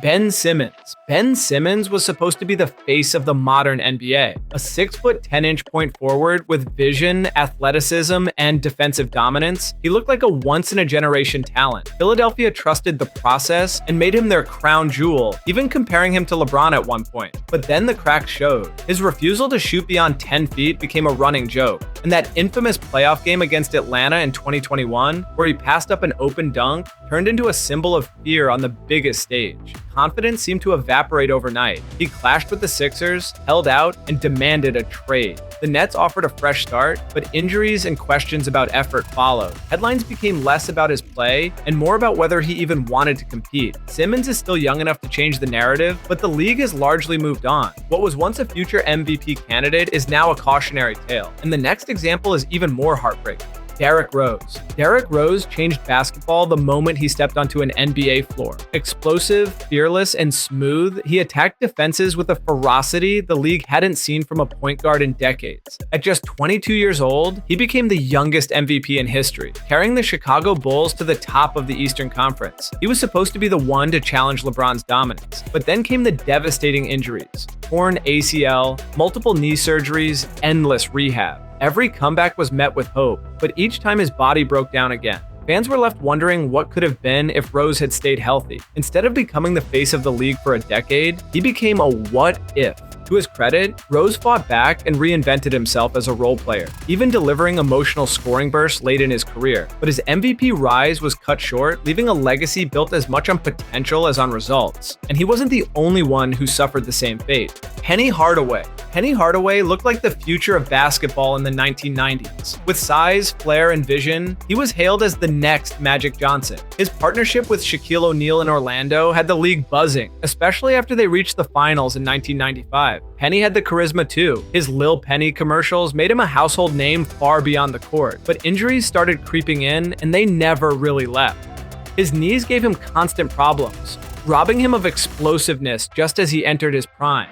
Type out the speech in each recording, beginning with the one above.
Ben Simmons. Ben Simmons was supposed to be the face of the modern NBA, a 6-foot 10-inch point forward with vision, athleticism, and defensive dominance. He looked like a once-in-a-generation talent. Philadelphia trusted the process and made him their crown jewel, even comparing him to LeBron at one point. But then the cracks showed. His refusal to shoot beyond 10 feet became a running joke, and that infamous playoff game against Atlanta in 2021, where he passed up an open dunk, turned into a symbol of fear on the biggest stage. Confidence seemed to evaporate overnight. He clashed with the Sixers, held out, and demanded a trade. The Nets offered a fresh start, but injuries and questions about effort followed. Headlines became less about his play and more about whether he even wanted to compete. Simmons is still young enough to change the narrative, but the league has largely moved on. What was once a future MVP candidate is now a cautionary tale, and the next example is even more heartbreaking. Derrick Rose. Derrick Rose changed basketball the moment he stepped onto an NBA floor. Explosive, fearless, and smooth, he attacked defenses with a ferocity the league hadn't seen from a point guard in decades. At just 22 years old, he became the youngest MVP in history, carrying the Chicago Bulls to the top of the Eastern Conference. He was supposed to be the one to challenge LeBron's dominance, but then came the devastating injuries. Torn ACL, multiple knee surgeries, endless rehab. Every comeback was met with hope, but each time his body broke down again. Fans were left wondering what could have been if Rose had stayed healthy. Instead of becoming the face of the league for a decade, he became a what if. To his credit, Rose fought back and reinvented himself as a role player, even delivering emotional scoring bursts late in his career. But his MVP rise was cut short, leaving a legacy built as much on potential as on results. And he wasn't the only one who suffered the same fate. Penny Hardaway. Penny Hardaway looked like the future of basketball in the 1990s. With size, flair, and vision, he was hailed as the next Magic Johnson. His partnership with Shaquille O'Neal in Orlando had the league buzzing, especially after they reached the finals in 1995. Penny had the charisma too. His Lil Penny commercials made him a household name far beyond the court, but injuries started creeping in and they never really left. His knees gave him constant problems, robbing him of explosiveness just as he entered his prime.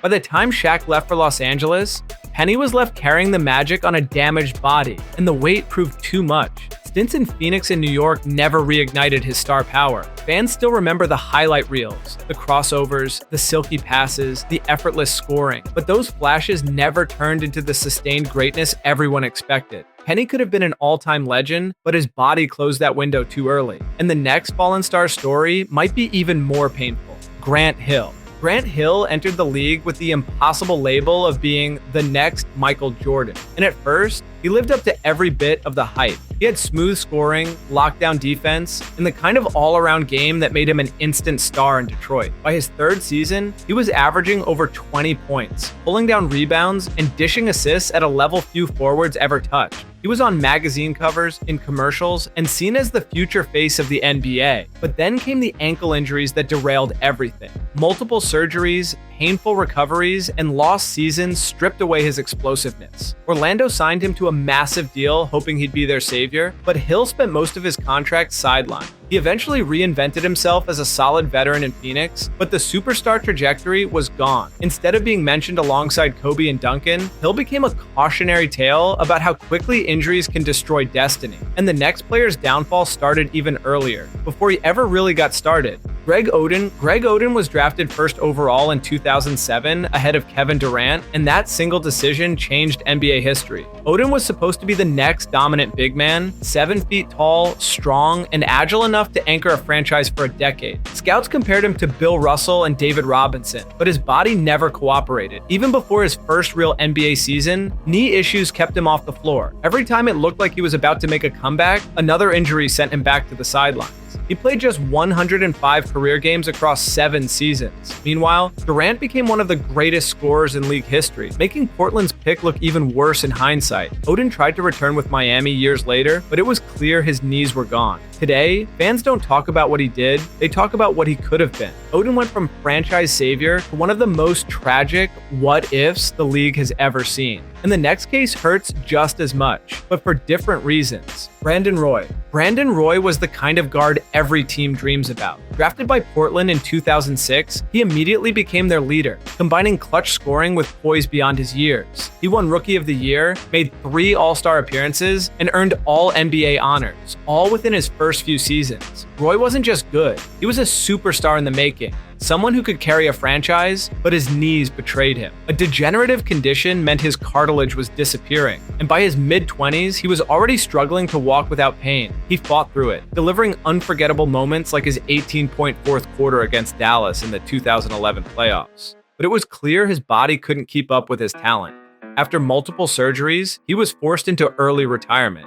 By the time Shaq left for Los Angeles, Penny was left carrying the Magic on a damaged body, and the weight proved too much. Stints in Phoenix and New York never reignited his star power. Fans still remember the highlight reels, the crossovers, the silky passes, the effortless scoring, but those flashes never turned into the sustained greatness everyone expected. Penny could have been an all-time legend, but his body closed that window too early. And the next fallen star story might be even more painful. Grant Hill. Grant Hill entered the league with the impossible label of being the next Michael Jordan. And at first, he lived up to every bit of the hype. He had smooth scoring, lockdown defense, and the kind of all-around game that made him an instant star in Detroit. By his third season, he was averaging over 20 points, pulling down rebounds, and dishing assists at a level few forwards ever touched. He was on magazine covers, in commercials, and seen as the future face of the NBA. But then came the ankle injuries that derailed everything. Multiple surgeries, painful recoveries, and lost seasons stripped away his explosiveness. Orlando signed him to a massive deal, hoping he'd be their savior, but Hill spent most of his contract sidelined. He eventually reinvented himself as a solid veteran in Phoenix, but the superstar trajectory was gone. Instead of being mentioned alongside Kobe and Duncan, Hill became a cautionary tale about how quickly injuries can destroy destiny. And the next player's downfall started even earlier, before he ever really got started. Greg Oden was drafted first overall in 2007 ahead of Kevin Durant, and that single decision changed NBA history. Oden was supposed to be the next dominant big man, 7 feet tall, strong, and agile enough to anchor a franchise for a decade. Scouts compared him to Bill Russell and David Robinson, but his body never cooperated. Even before his first real NBA season, knee issues kept him off the floor. Every time it looked like he was about to make a comeback, another injury sent him back to the sidelines. He played just 105 career games across 7 seasons. Meanwhile, Durant became one of the greatest scorers in league history, making Portland's pick look even worse in hindsight. Oden tried to return with Miami years later, but it was clear his knees were gone. Today, fans don't talk about what he did, they talk about what he could have been. Oden went from franchise savior to one of the most tragic what-ifs the league has ever seen. And the next case hurts just as much, but for different reasons. Brandon Roy. Brandon Roy was the kind of guard every team dreams about. Drafted by Portland in 2006, he immediately became their leader, combining clutch scoring with poise beyond his years. He won Rookie of the Year, made 3 All-Star appearances, and earned all NBA honors, all within his first first few seasons. Roy wasn't just good, he was a superstar in the making. Someone who could carry a franchise, but his knees betrayed him. A degenerative condition meant his cartilage was disappearing, and by his mid-20s, he was already struggling to walk without pain. He fought through it, delivering unforgettable moments like his 18-point fourth quarter against Dallas in the 2011 playoffs. But it was clear his body couldn't keep up with his talent. After multiple surgeries, he was forced into early retirement.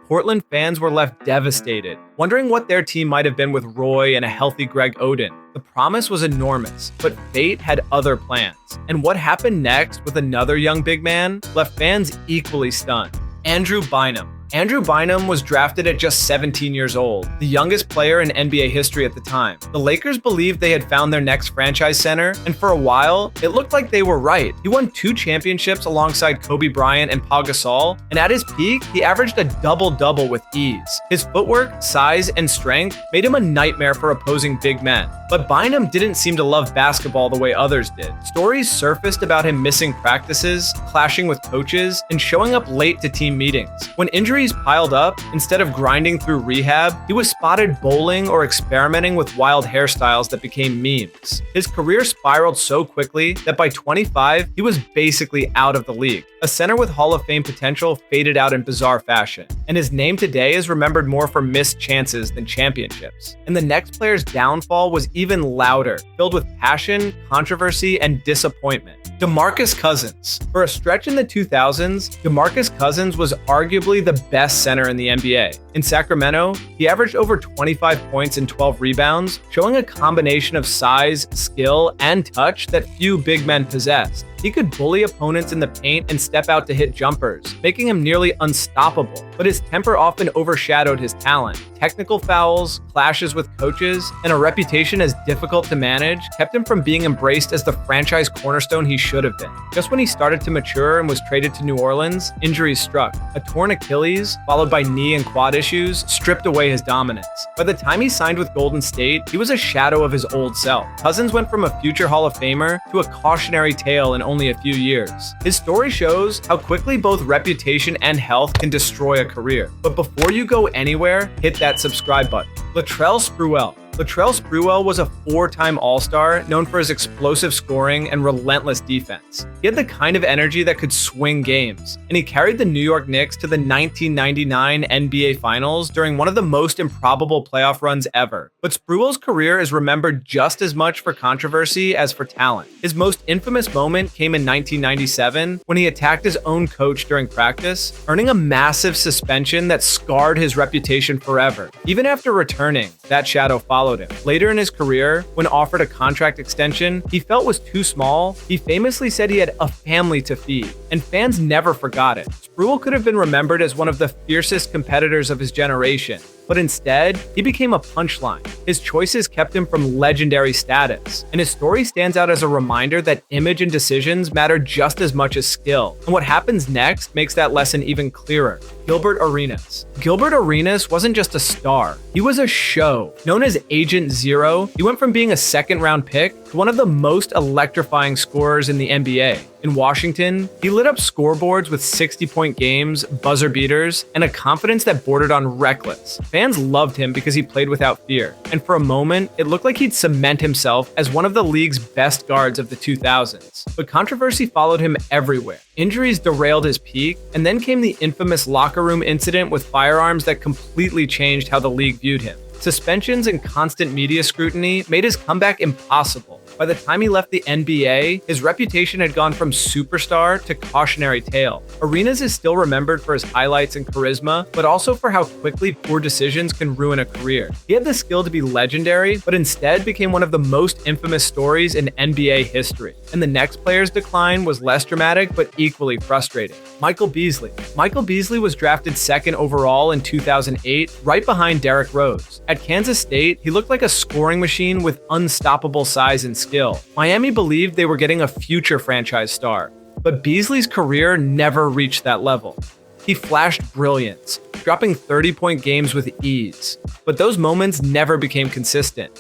Portland fans were left devastated, wondering what their team might have been with Roy and a healthy Greg Oden. The promise was enormous, but fate had other plans. And what happened next with another young big man left fans equally stunned. Andrew Bynum. Andrew Bynum was drafted at just 17 years old, the youngest player in NBA history at the time. The Lakers believed they had found their next franchise center, and for a while, it looked like they were right. He won 2 championships alongside Kobe Bryant and Pau Gasol, and at his peak, he averaged a double-double with ease. His footwork, size, and strength made him a nightmare for opposing big men. But Bynum didn't seem to love basketball the way others did. Stories surfaced about him missing practices, clashing with coaches, and showing up late to team meetings. When injuries piled up, instead of grinding through rehab, he was spotted bowling or experimenting with wild hairstyles that became memes. His career spiraled so quickly that by 25, he was basically out of the league. A center with Hall of Fame potential faded out in bizarre fashion, and his name today is remembered more for missed chances than championships. And the next player's downfall was even louder, filled with passion, controversy, and disappointment. DeMarcus Cousins. For a stretch in the 2000s, DeMarcus Cousins was arguably the best center in the NBA. In Sacramento, he averaged over 25 points and 12 rebounds, showing a combination of size, skill, and touch that few big men possessed. He could bully opponents in the paint and step out to hit jumpers, making him nearly unstoppable. But his temper often overshadowed his talent. Technical fouls, clashes with coaches, and a reputation as difficult to manage kept him from being embraced as the franchise cornerstone he should have been. Just when he started to mature and was traded to New Orleans, injuries struck. A torn Achilles, followed by knee and quad issues, stripped away his dominance. By the time he signed with Golden State, he was a shadow of his old self. Cousins went from a future Hall of Famer to a cautionary tale in only a few years. His story shows how quickly both reputation and health can destroy a career. But before you go anywhere, hit that subscribe button. Latrell Sprewell. Latrell Sprewell was a 4-time All-Star known for his explosive scoring and relentless defense. He had the kind of energy that could swing games, and he carried the New York Knicks to the 1999 NBA Finals during one of the most improbable playoff runs ever. But Sprewell's career is remembered just as much for controversy as for talent. His most infamous moment came in 1997 when he attacked his own coach during practice, earning a massive suspension that scarred his reputation forever. Even after returning, that shadow followed him. Later in his career, when offered a contract extension he felt was too small, he famously said he had a family to feed, and fans never forgot it. Sprewell could have been remembered as one of the fiercest competitors of his generation, but instead, he became a punchline. His choices kept him from legendary status, and his story stands out as a reminder that image and decisions matter just as much as skill. And what happens next makes that lesson even clearer. Gilbert Arenas. Gilbert Arenas wasn't just a star, he was a show. Known as Agent Zero, he went from being a second-round pick to one of the most electrifying scorers in the NBA. In Washington, he lit up scoreboards with 60-point games, buzzer beaters, and a confidence that bordered on reckless. Fans loved him because he played without fear, and for a moment, it looked like he'd cement himself as one of the league's best guards of the 2000s. But controversy followed him everywhere. Injuries derailed his peak, and then came the infamous locker room incident with firearms that completely changed how the league viewed him. Suspensions and constant media scrutiny made his comeback impossible. By the time he left the NBA, his reputation had gone from superstar to cautionary tale. Arenas is still remembered for his highlights and charisma, but also for how quickly poor decisions can ruin a career. He had the skill to be legendary, but instead became one of the most infamous stories in NBA history. And the next player's decline was less dramatic, but equally frustrating. Michael Beasley. Michael Beasley was drafted second overall in 2008, right behind Derrick Rose. At Kansas State, he looked like a scoring machine with unstoppable size and skill. Miami believed they were getting a future franchise star, but Beasley's career never reached that level. He flashed brilliance, dropping 30-point games with ease, but those moments never became consistent.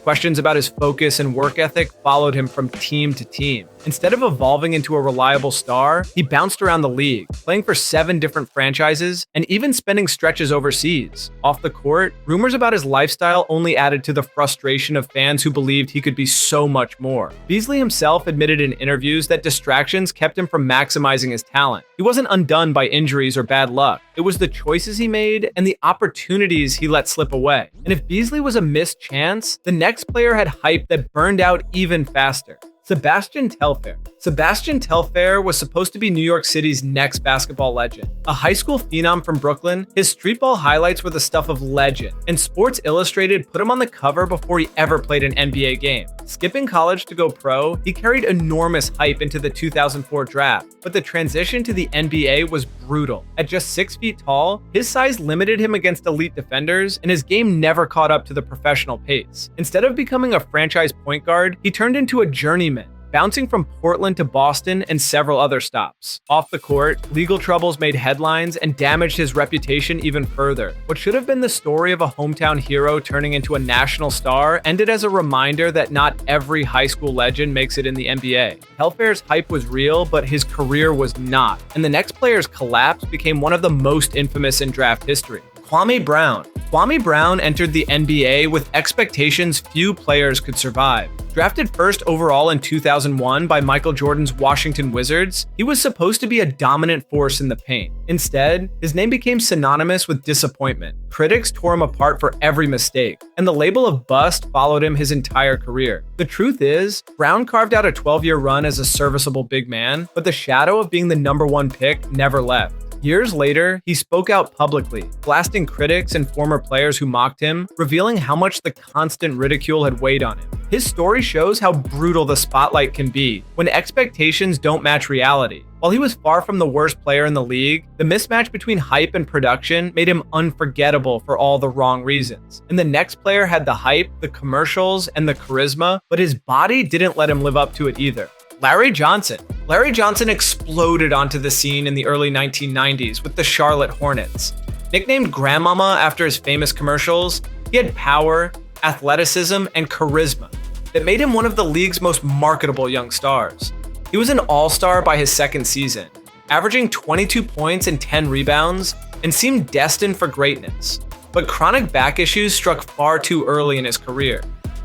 Questions about his focus and work ethic followed him from team to team. Instead of evolving into a reliable star, he bounced around the league, playing for 7 different franchises and even spending stretches overseas. Off the court, rumors about his lifestyle only added to the frustration of fans who believed he could be so much more. Beasley himself admitted in interviews that distractions kept him from maximizing his talent. He wasn't undone by injuries or bad luck. It was the choices he made and the opportunities he let slip away. And if Beasley was a missed chance, the next player had hype that burned out even faster. Sebastian Telfair. Sebastian Telfair was supposed to be New York City's next basketball legend. A high school phenom from Brooklyn, his street ball highlights were the stuff of legend, and Sports Illustrated put him on the cover before he ever played an NBA game. Skipping college to go pro, he carried enormous hype into the 2004 draft, but the transition to the NBA was brutal. At just 6 feet tall, his size limited him against elite defenders, and his game never caught up to the professional pace. Instead of becoming a franchise point guard, he turned into a journeyman, bouncing from Portland to Boston and several other stops. Off the court, legal troubles made headlines and damaged his reputation even further. What should have been the story of a hometown hero turning into a national star ended as a reminder that not every high school legend makes it in the NBA. Telfair's hype was real, but his career was not, and the next player's collapse became one of the most infamous in draft history. Kwame Brown. Kwame Brown entered the NBA with expectations few players could survive. Drafted first overall in 2001 by Michael Jordan's Washington Wizards, he was supposed to be a dominant force in the paint. Instead, his name became synonymous with disappointment. Critics tore him apart for every mistake, and the label of bust followed him his entire career. The truth is, Brown carved out a 12-year run as a serviceable big man, but the shadow of being the #1 pick never left. Years later, he spoke out publicly, blasting critics and former players who mocked him, revealing how much the constant ridicule had weighed on him. His story shows how brutal the spotlight can be when expectations don't match reality. While he was far from the worst player in the league, the mismatch between hype and production made him unforgettable for all the wrong reasons. And the next player had the hype, the commercials, and the charisma, but his body didn't let him live up to it either. Larry Johnson. Larry Johnson exploded onto the scene in the early 1990s with the Charlotte Hornets. Nicknamed Grandmama after his famous commercials, he had power, athleticism, and charisma that made him one of the league's most marketable young stars. He was an all-star by his second season, averaging 22 points and 10 rebounds, and seemed destined for greatness. But chronic back issues struck far too early in his career.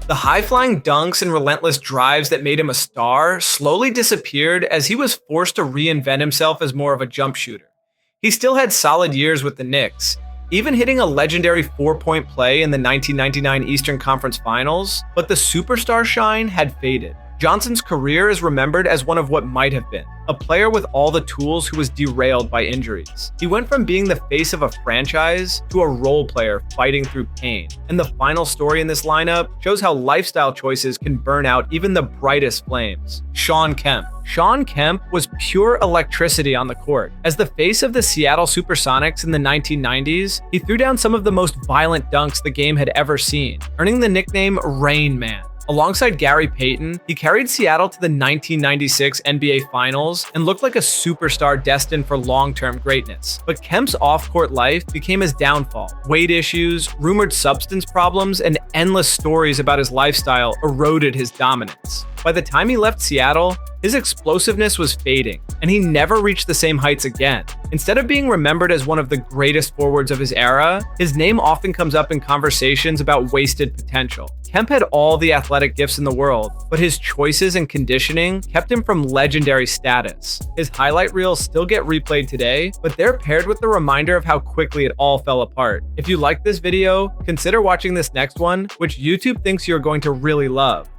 The high-flying dunks and relentless drives that made him a star slowly disappeared as he was forced to reinvent himself as more of a jump shooter. He still had solid years with the Knicks, even hitting a legendary 4-point play in the 1999 Eastern Conference Finals, but the superstar shine had faded. Johnson's career is remembered as one of what might have been, a player with all the tools who was derailed by injuries. He went from being the face of a franchise to a role player fighting through pain. And the final story in this lineup shows how lifestyle choices can burn out even the brightest flames. Shawn Kemp. Shawn Kemp was pure electricity on the court. As the face of the Seattle Supersonics in the 1990s, he threw down some of the most violent dunks the game had ever seen, earning the nickname Rain Man. Alongside Gary Payton, he carried Seattle to the 1996 NBA Finals and looked like a superstar destined for long-term greatness. But Kemp's off-court life became his downfall. Weight issues, rumored substance problems, and endless stories about his lifestyle eroded his dominance. By the time he left Seattle, his explosiveness was fading, and he never reached the same heights again. Instead of being remembered as one of the greatest forwards of his era, his name often comes up in conversations about wasted potential. Kemp had all the athletic gifts in the world, but his choices and conditioning kept him from legendary status. His highlight reels still get replayed today, but they're paired with the reminder of how quickly it all fell apart. If you liked this video, consider watching this next one, which YouTube thinks you're going to really love.